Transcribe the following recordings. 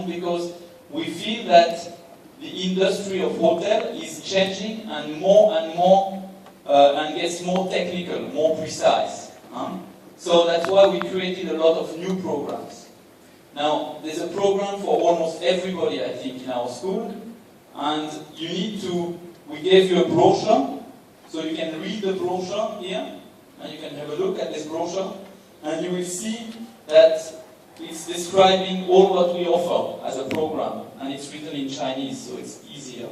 because we feel that the industry of hotel is changing and more and gets more technical, more precise. So that's why we created a lot of new programs. Now, there's a program for almost everybody, I think, in our school, and we gave you a brochure, so you can read the brochure here, and you can have a look at this brochure, and you will see that it's describing all what we offer as a program, and it's written in Chinese, so it's easier,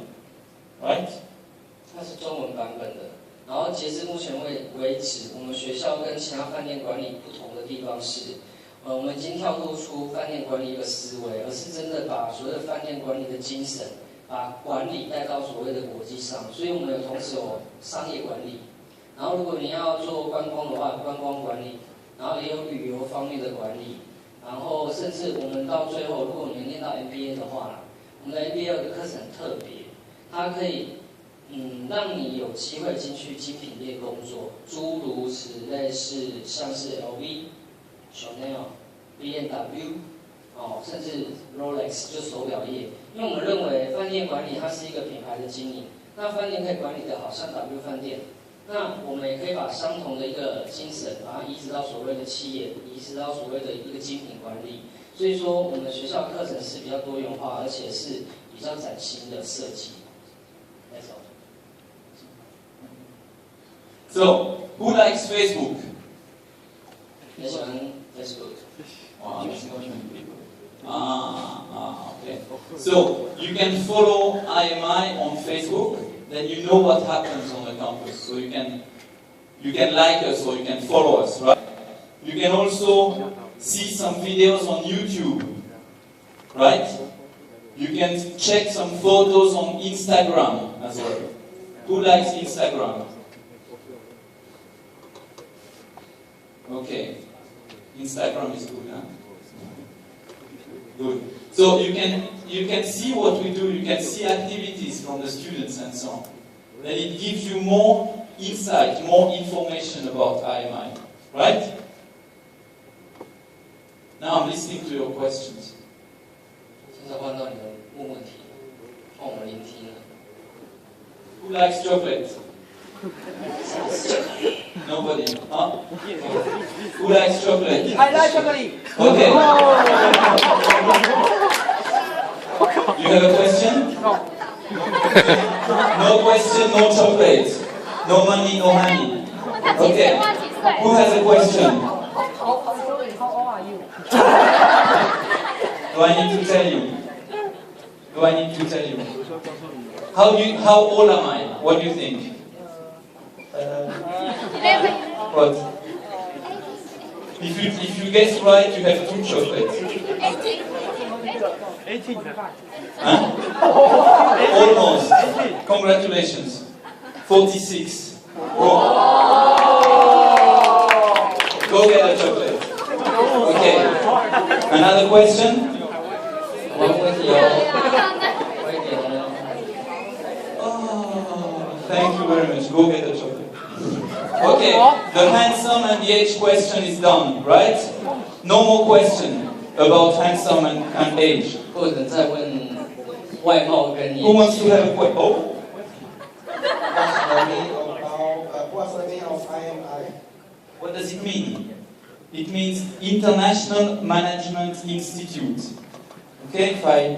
right? 它是中文版本的。然后截至目前为止，我们学校跟其他饭店管理不同的地方是，我们已经跳脱出饭店管理一个思维，而是真的把所谓的饭店管理的精神，把管理带到所谓的国际上。所以我们同时有商业管理，然后如果你要做观光的话，观光管理，然后也有旅游方面的管理。然后甚至我们到最后，如果你念到 MBA 的话，我们的 MBA 的课程很特别，它可以让你有机会进去精品业工作，诸如此类是像是 LV、Chanel、B&W 甚至 Rolex 就手表业，因为我们认为饭店管理它是一个品牌的经营，那饭店可以管理得好，像 W 饭店。那我们也可以把相同的一个精神，把它移植到所谓的企业，移植到所谓的一个精品管理。所以说，我们学校课程是比较多元化，而且是比较崭新的设计。That's all. So, who likes Facebook? 你喜欢 Facebook？ Wow, okay. So, you can follow IMI on Facebook. Then you know what happens on the campus. So you can like us or you can follow us, right? You can also see some videos on YouTube, right? You can check some photos on Instagram as well. Who likes Instagram? Okay. Instagram is good, huh? Good. So you can see what we do, you can see activities from the students and so on. Then it gives you more insight, more information about IMI, right? Now I'm listening to your questions. 现在换到你们问问题，换我们聆听了。Who likes chocolate? Nobody. Huh? Who likes chocolate? I like chocolate. Okay. You have a question? No. No question, no chocolate. No money, no honey. Okay. Who has a question? How old are you? Do I need to tell you? Do I need to tell you? How old am I? What do you think? What? If you guess right, you have 2 chocolates. 18. Huh? Almost. Congratulations. 46. Go get a chocolate. Okay. Another question? Oh, thank you very much. Go get a chocolate. Okay, the handsome and the age question is done, right? No more question about handsome and age. 或者再问外貌跟 Who wants to have a question? Oh? What's the meaning of IMI? What does it mean? It means International Management Institute. Okay, I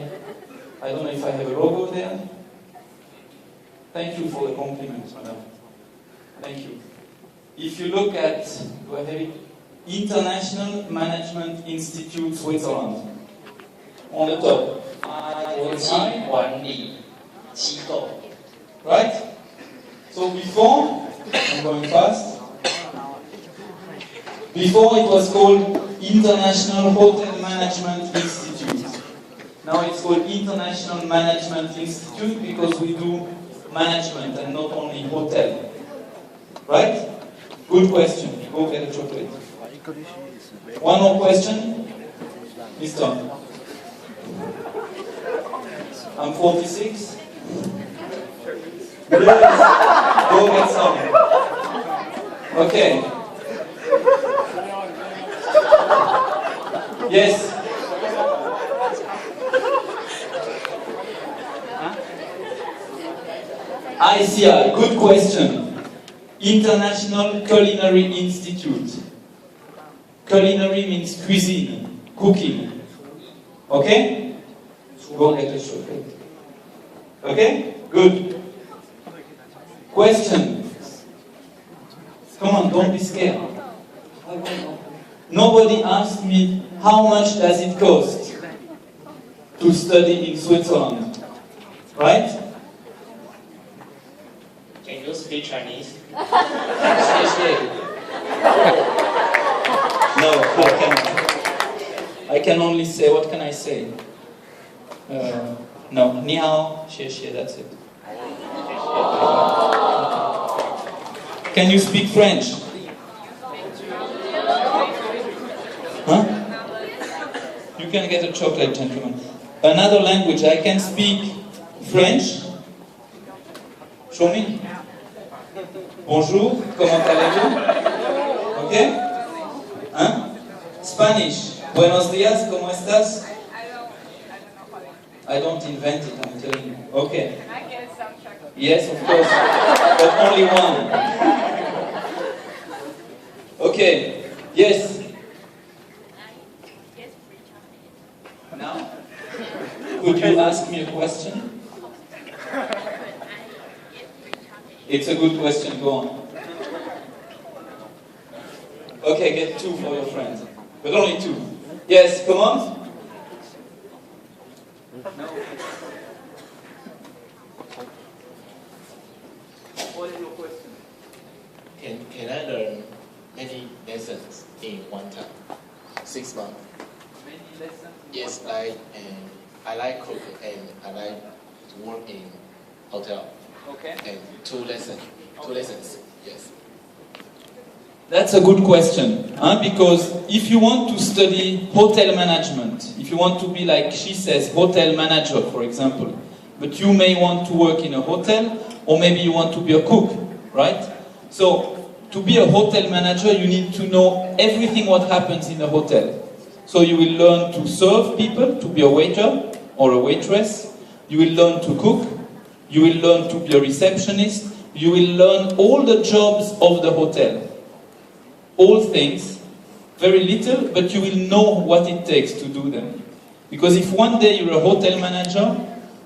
don't know if I have a logo there. Thank you for the compliment, madam. Thank you. If you look at, do I have it? International Management Institute Switzerland. On the top. 国际管理机构。 Right? So before, I'm going fast. Before it was called International Hotel Management Institute. Now it's called International Management Institute because we do management and not only hotel. Right? Good question. Go get a chocolate. One more question? Mr. I'm 46. Yes. Go get some. Okay. Yes. ICI, good question. International Culinary Institute. Culinary means cuisine, cooking. Okay? Go get a chocolate. Okay? Good. Question. Come on, don't be scared. Nobody asked me how much does it cost to study in Switzerland. Right? Can you speak Chinese? No, I cannot. I can only say, what can I say? No, 你好, 谢谢, that's it. Can you speak French? Huh? You can get a chocolate, gentlemen. Another language, I can speak French. Show me. Bonjour, comment allez-vous? Okay? Hein? Spanish. Buenos días, ¿cómo estás? I don't invent it, I'm telling you. Okay. I get some chocolate. Yes, of course. But only one. Okay. Yes. Now? Could you ask me a question? It's a good question, go on. Okay, get 2 for your friends. But only 2. Yes, come on. What is your question? Can I learn many lessons in one time? 6 months. Many lessons? Yes, I like cook and I like to work in hotel. Okay. And 2 lessons. 2 lessons. Yes. That's a good question, huh? Because if you want to study hotel management, if you want to be like she says, hotel manager, for example, but you may want to work in a hotel, or maybe you want to be a cook, right? So, to be a hotel manager, you need to know everything what happens in a hotel. So you will learn to serve people, to be a waiter or a waitress. You will learn to cook. You will learn to be a receptionist. You will learn all the jobs of the hotel. All things, very little, but you will know what it takes to do them. Because if one day you're a hotel manager,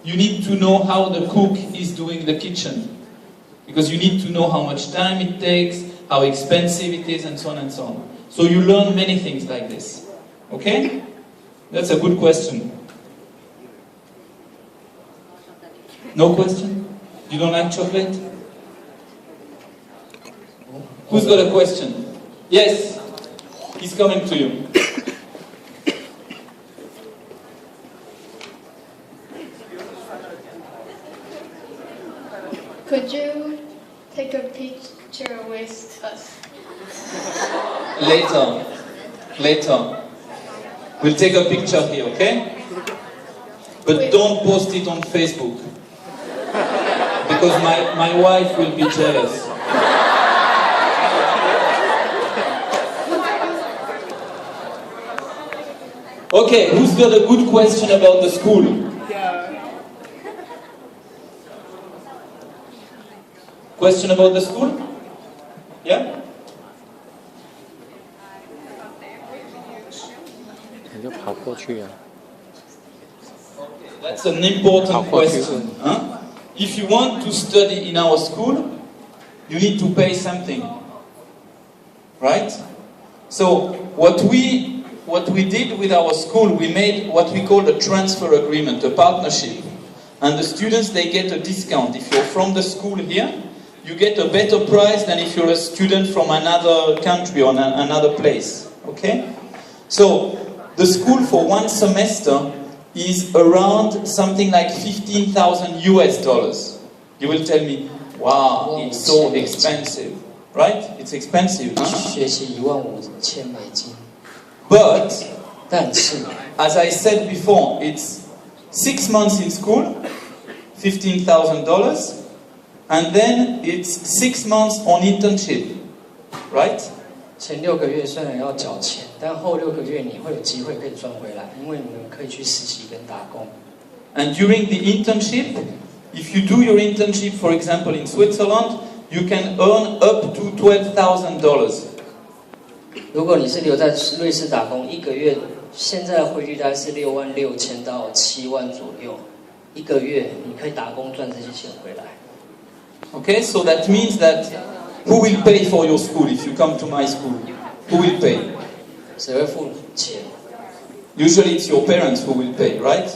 you need to know how the cook is doing the kitchen. Because you need to know how much time it takes, how expensive it is, and so on and so on. So you learn many things like this. Okay? That's a good question. No question? You don't like chocolate? Who's got a question? Yes, he's coming to you. Could you take a picture with us? Later. We'll take a picture here, okay? But don't post it on Facebook. Because my wife will be jealous. Okay, who's got a good question about the school? Question about the school? Yeah? That's an important question. Huh? If you want to study in our school, you need to pay something. Right? So, what we did with our school, we made what we call a transfer agreement, a partnership. And the students, they get a discount. If you're from the school here, you get a better price than if you're a student from another country or another place. Okay? So, the school for one semester is around something like $15,000 US. You will tell me, wow, it's so expensive. Right? It's expensive. Huh? 学期15000美金， But, 但是 as I said before, it's 6 months in school, $15,000, and then it's 6 months on internship. Right? 前6个月虽然要缴钱，但后6个月你会有机会可以赚回来，因为你们可以去实习跟打工。 And during the internship, if you do your internship, for example, in Switzerland, you can earn up to $12,000. 如果你是留在瑞士打工，一个月现在的汇率大概是66000到7万左右，一个月你可以打工赚这些钱回来。Okay, so that means that who will pay for your school if you come to my school? Who will pay? 谁会付钱？ Usually it's your parents who will pay, right?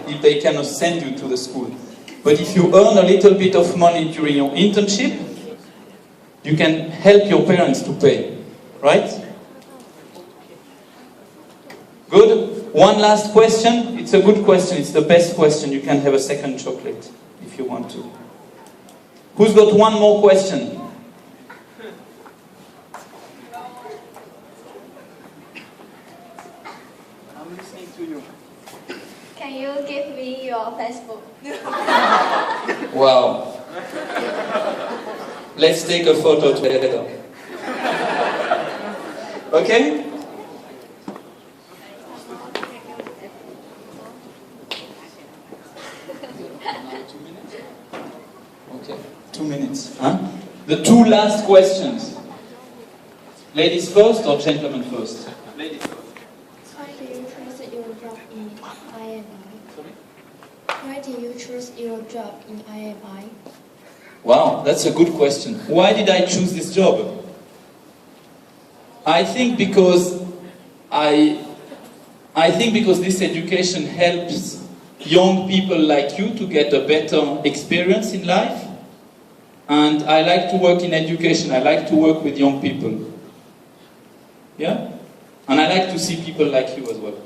If they cannot send you to the school. But if you earn a little bit of money during your internship, you can help your parents to pay, right? Good. One last question. It's a good question. It's the best question. You can have a second chocolate if you want to. Who's got one more question? I'm listening to you. Can you give me your Facebook? Wow. Let's take a photo together. Okay? Okay. 2 minutes. Huh? The two last questions. Ladies first or gentlemen first? Ladies first. Why do you choose your job in IMI? Why do you choose your job in IMI? Wow, that's a good question. Why did I choose this job? I think because this education helps young people like you to get a better experience in life. And I like to work in education. I like to work with young people. Yeah? And I like to see people like you as well.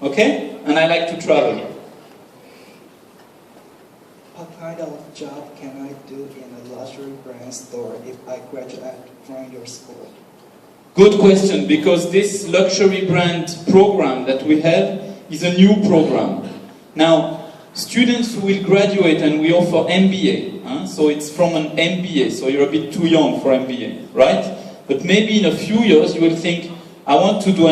Okay? And I like to travel. What kind of job can I do in a luxury brand store if I graduate from your school? Good question, because this luxury brand program that we have is a new program. Now, students who will graduate, and we offer MBA, so it's from an MBA, so you're a bit too young for MBA, right? But maybe in a few years you will think, I want to do